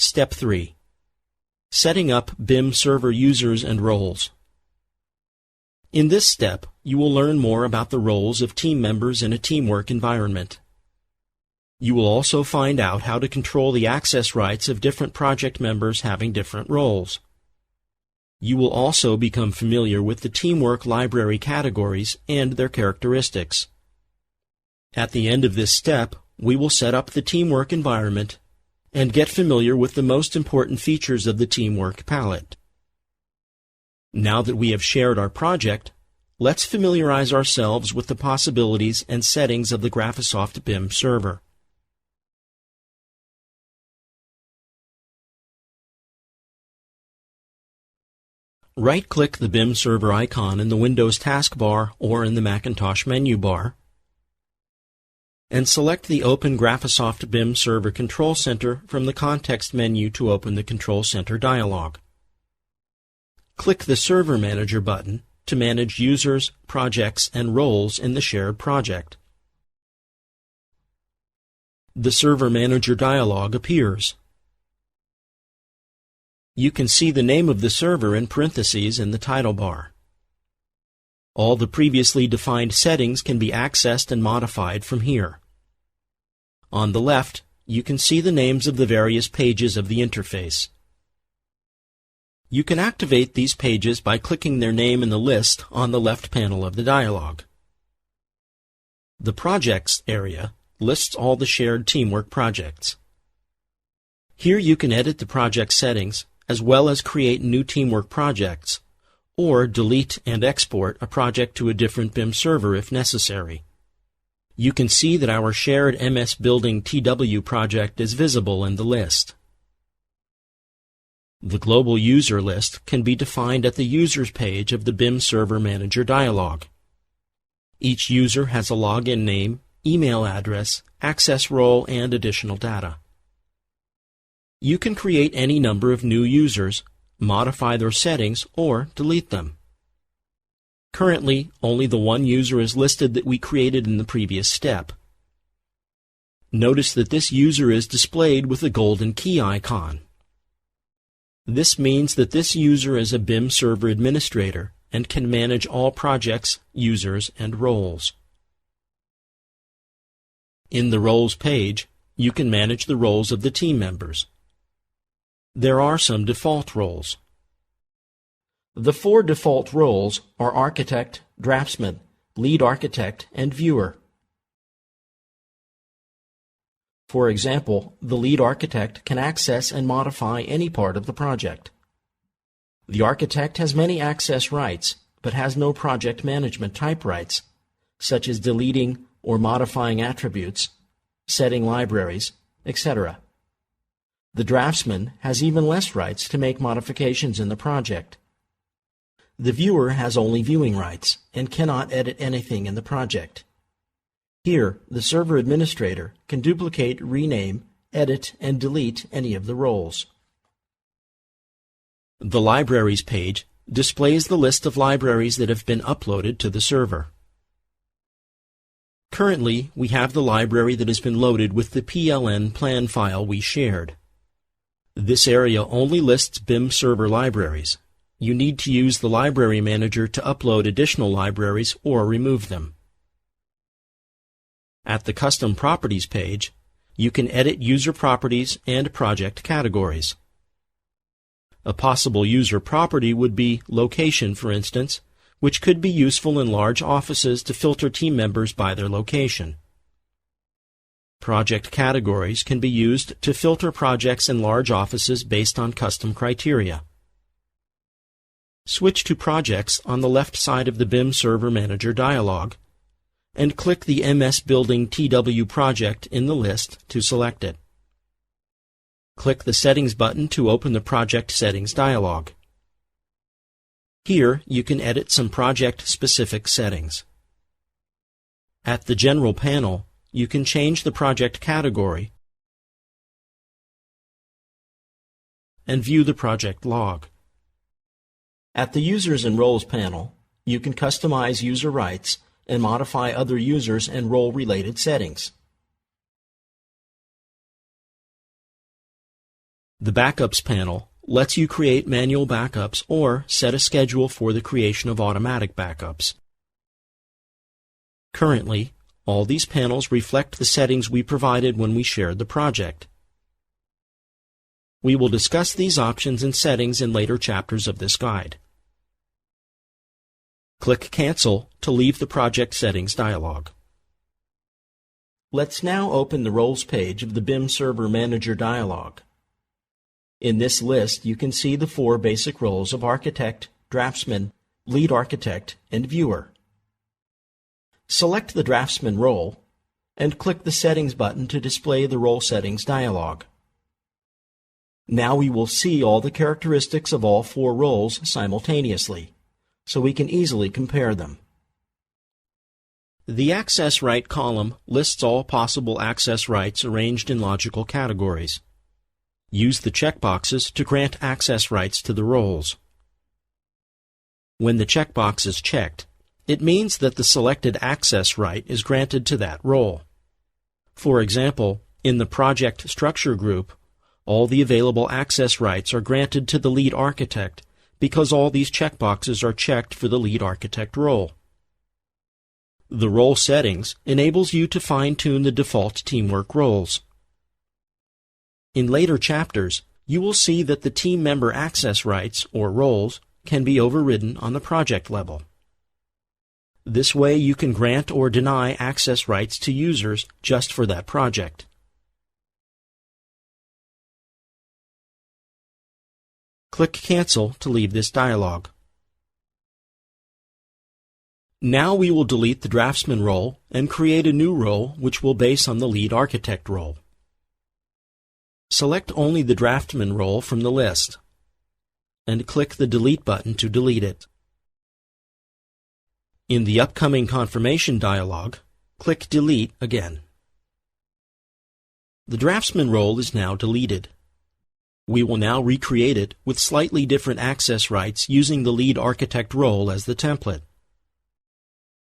Step 3. Setting up BIM server users and roles. In this step, you will learn more about the roles of team members in a teamwork environment. You will also find out how to control the access rights of different project members having different roles. You will also become familiar with the teamwork library categories and their characteristics. At the end of this step, we will set up the teamwork environment and get familiar with the most important features of the teamwork palette. Now that we have shared our project, let's familiarize ourselves with the possibilities and settings of the GRAPHISOFT BIM server. Right-click the BIM server icon in the Windows taskbar or in the Macintosh menu bar, and select the Open GRAPHISOFT BIM Server Control Center from the context menu to open the Control Center dialog. Click the Server Manager button to manage users, projects, and roles in the shared project. The Server Manager dialog appears. You can see the name of the server in parentheses in the title bar. All the previously defined settings can be accessed and modified from here. On the left, you can see the names of the various pages of the interface. You can activate these pages by clicking their name in the list on the left panel of the dialog. The Projects area lists all the shared teamwork projects. Here you can edit the project settings as well as create new teamwork projects, or delete and export a project to a different BIM server if necessary. You can see that our shared MS Building TW project is visible in the list. The global user list can be defined at the Users page of the BIM Server Manager dialog. Each user has a login name, email address, access role, and additional data. You can create any number of new users, modify their settings, or delete them. Currently, only the one user is listed that we created in the previous step. Notice that this user is displayed with a golden key icon. This means that this user is a BIM server administrator and can manage all projects, users, and roles. In the Roles page, you can manage the roles of the team members. There are some default roles. The 4 default roles are Architect, Draftsman, Lead Architect, and Viewer. For example, the Lead Architect can access and modify any part of the project. The Architect has many access rights, but has no project management type rights, such as deleting or modifying attributes, setting libraries, etc. The Draftsman has even less rights to make modifications in the project. The Viewer has only viewing rights and cannot edit anything in the project. Here, the server administrator can duplicate, rename, edit, and delete any of the roles. The Libraries page displays the list of libraries that have been uploaded to the server. Currently, we have the library that has been loaded with the PLN plan file we shared. This area only lists BIM server libraries. You need to use the Library Manager to upload additional libraries or remove them. At the Custom Properties page, you can edit user properties and project categories. A possible user property would be location, for instance, which could be useful in large offices to filter team members by their location. Project categories can be used to filter projects in large offices based on custom criteria. Switch to Projects on the left side of the BIM Server Manager dialog, and click the MS Building TW project in the list to select it. Click the Settings button to open the Project Settings dialog. Here, you can edit some project-specific settings. At the General panel, you can change the project category and view the project log. At the Users and Roles panel, you can customize user rights and modify other users and role-related settings. The Backups panel lets you create manual backups or set a schedule for the creation of automatic backups. Currently, all these panels reflect the settings we provided when we shared the project. We will discuss these options and settings in later chapters of this guide. Click Cancel to leave the Project Settings dialog. Let's now open the Roles page of the BIM Server Manager dialog. In this list, you can see the 4 basic roles of Architect, Draftsman, Lead Architect, and Viewer. Select the Draftsman role and click the Settings button to display the Role Settings dialog. Now we will see all the characteristics of all 4 roles simultaneously, so we can easily compare them. The Access Right column lists all possible access rights arranged in logical categories. Use the checkboxes to grant access rights to the roles. When the checkbox is checked, it means that the selected access right is granted to that role. For example, in the Project Structure group, all the available access rights are granted to the Lead Architect because all these checkboxes are checked for the Lead Architect role. The Role Settings enables you to fine-tune the default teamwork roles. In later chapters, you will see that the team member access rights, or roles, can be overridden on the project level. This way you can grant or deny access rights to users just for that project. Click Cancel to leave this dialog. Now we will delete the Draftsman role and create a new role which will base on the Lead Architect role. Select only the Draftsman role from the list and click the Delete button to delete it. In the Upcoming Confirmation dialog, click Delete again. The Draftsman role is now deleted. We will now recreate it with slightly different access rights using the Lead Architect role as the template.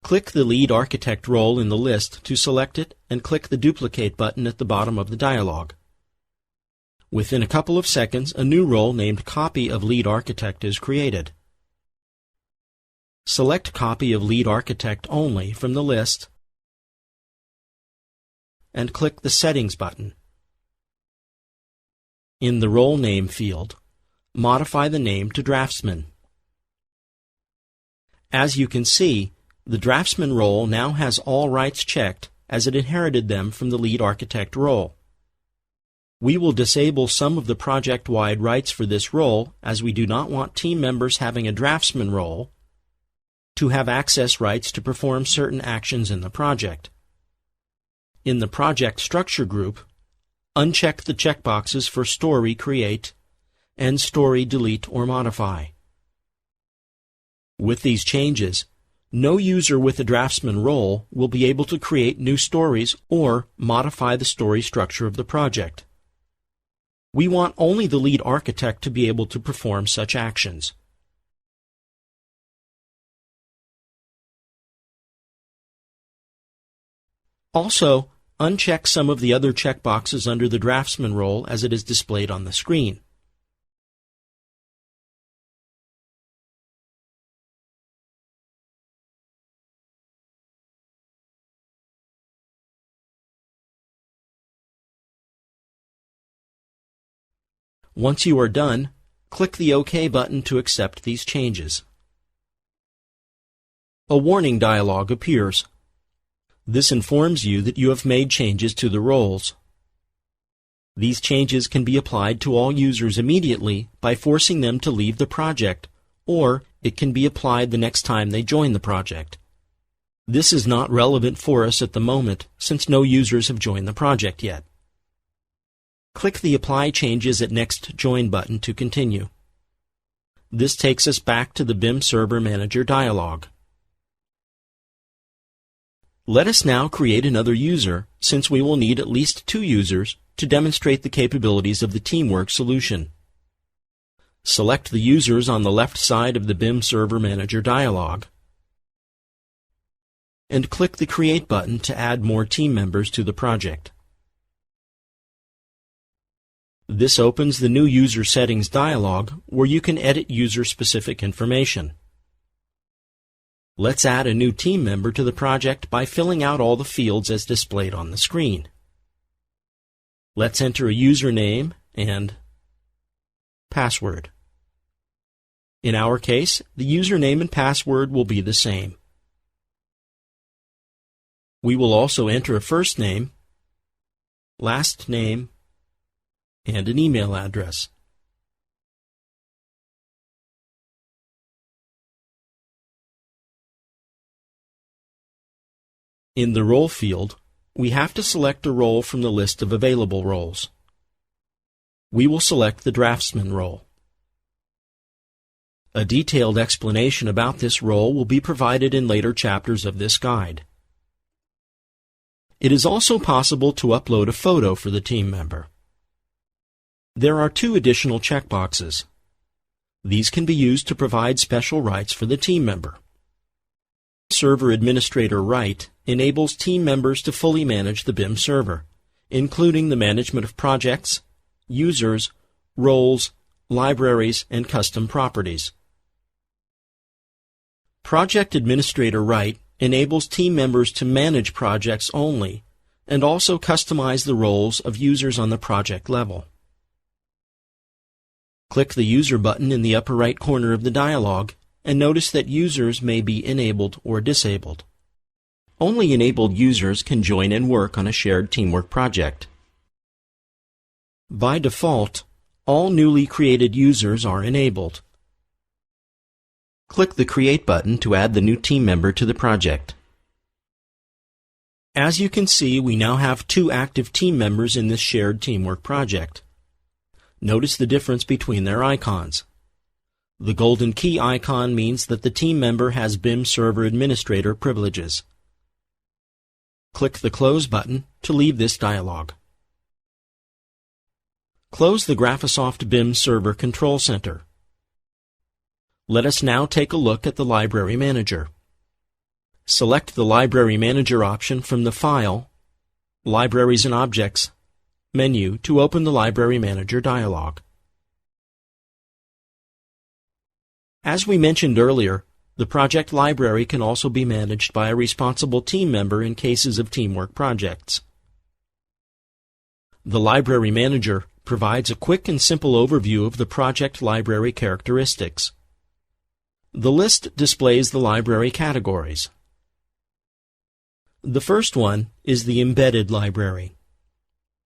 Click the Lead Architect role in the list to select it and click the Duplicate button at the bottom of the dialog. Within a couple of seconds, a new role named Copy of Lead Architect is created. Select Copy of Lead Architect only from the list and click the Settings button. In the Role Name field, modify the name to Draftsman. As you can see, the Draftsman role now has all rights checked as it inherited them from the Lead Architect role. We will disable some of the project-wide rights for this role as we do not want team members having a Draftsman role to have access rights to perform certain actions in the project. In the Project Structure group, uncheck the checkboxes for Story Create and Story Delete or Modify. With these changes, no user with a Draftsman role will be able to create new stories or modify the story structure of the project. We want only the Lead Architect to be able to perform such actions. Also, uncheck some of the other checkboxes under the Draftsman role as it is displayed on the screen. Once you are done, click the OK button to accept these changes. A warning dialog appears. This informs you that you have made changes to the roles. These changes can be applied to all users immediately by forcing them to leave the project, or it can be applied the next time they join the project. This is not relevant for us at the moment since no users have joined the project yet. Click the Apply Changes at Next Join button to continue. This takes us back to the BIM Server Manager dialog. Let us now create another user, since we will need at least 2 users to demonstrate the capabilities of the Teamwork solution. Select the users on the left side of the BIM Server Manager dialog and click the Create button to add more team members to the project. This opens the New User Settings dialog where you can edit user-specific information. Let's add a new team member to the project by filling out all the fields as displayed on the screen. Let's enter a username and password. In our case, the username and password will be the same. We will also enter a first name, last name, and an email address. In the Role field, we have to select a role from the list of available roles. We will select the Draftsman role. A detailed explanation about this role will be provided in later chapters of this guide. It is also possible to upload a photo for the team member. There are 2 additional checkboxes. These can be used to provide special rights for the team member. Server Administrator Right enables team members to fully manage the BIM server, including the management of projects, users, roles, libraries, and custom properties. Project Administrator Right enables team members to manage projects only and also customize the roles of users on the project level. Click the User button in the upper right corner of the dialog and notice that users may be enabled or disabled. Only enabled users can join and work on a shared teamwork project. By default, all newly created users are enabled. Click the Create button to add the new team member to the project. As you can see, we now have 2 active team members in this shared teamwork project. Notice the difference between their icons. The golden key icon means that the team member has BIM Server Administrator privileges. Click the Close button to leave this dialog. Close the GRAPHISOFT BIM Server Control Center. Let us now take a look at the Library Manager. Select the Library Manager option from the File, Libraries and Objects menu to open the Library Manager dialog. As we mentioned earlier, the project library can also be managed by a responsible team member in cases of teamwork projects. The Library Manager provides a quick and simple overview of the project library characteristics. The list displays the library categories. The first one is the Embedded Library.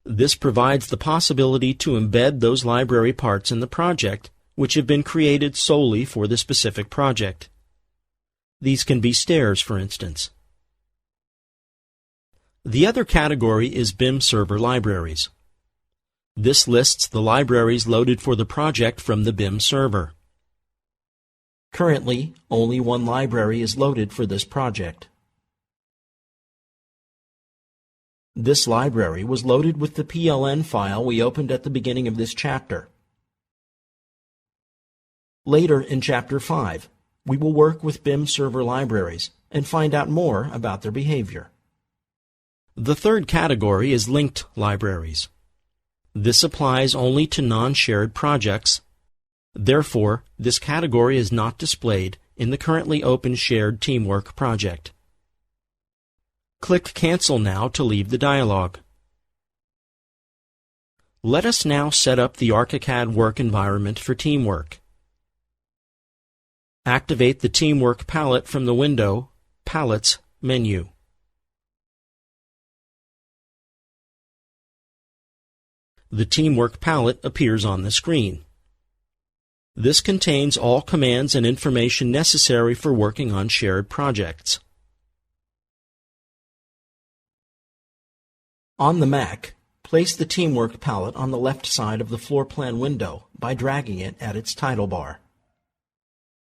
This provides the possibility to embed those library parts in the project which have been created solely for the specific project. These can be stairs, for instance. The other category is BIM Server Libraries. This lists the libraries loaded for the project from the BIM server. Currently, only one library is loaded for this project. This library was loaded with the PLN file we opened at the beginning of this chapter. Later in Chapter 5, we will work with BIM server libraries and find out more about their behavior. The third category is linked libraries. This applies only to non-shared projects. Therefore, this category is not displayed in the currently open shared teamwork project. Click Cancel now to leave the dialog. Let us now set up the ArchiCAD work environment for teamwork. Activate the Teamwork palette from the window Palettes menu. The Teamwork palette appears on the screen. This contains all commands and information necessary for working on shared projects. On the Mac, place the Teamwork palette on the left side of the floor plan window by dragging it at its title bar.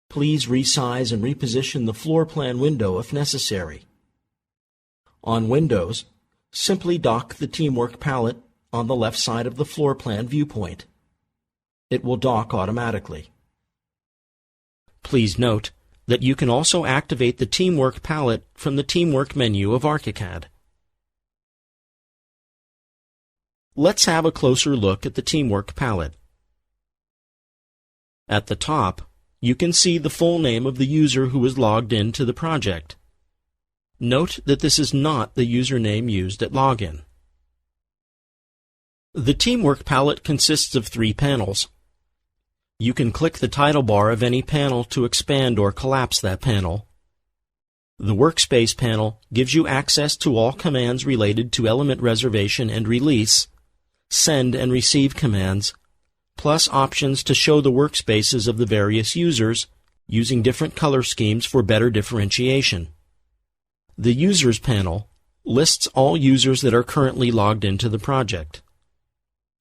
Please resize and reposition the floor plan window if necessary. On Windows, simply dock the Teamwork palette on the left side of the floor plan viewpoint. It will dock automatically. Please note that you can also activate the Teamwork palette from the Teamwork menu of ArchiCAD. Let's have a closer look at the Teamwork palette. At the top, you can see the full name of the user who is logged in to the project. Note that this is not the username used at login. The Teamwork palette consists of 3 panels. You can click the title bar of any panel to expand or collapse that panel. The Workspace panel gives you access to all commands related to element reservation and release, send and receive commands, plus options to show the workspaces of the various users using different color schemes for better differentiation. The Users panel lists all users that are currently logged into the project.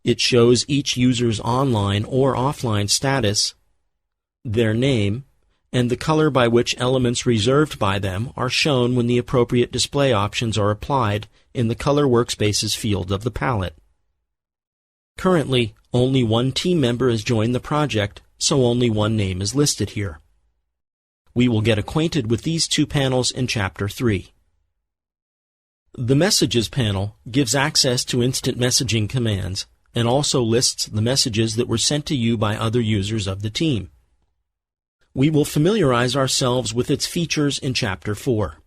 It shows each user's online or offline status, their name, and the color by which elements reserved by them are shown when the appropriate display options are applied in the Color Workspaces field of the palette. Currently, only one team member has joined the project, so only one name is listed here. We will get acquainted with these 2 panels in Chapter 3. The Messages panel gives access to instant messaging commands and also lists the messages that were sent to you by other users of the team. We will familiarize ourselves with its features in Chapter 4.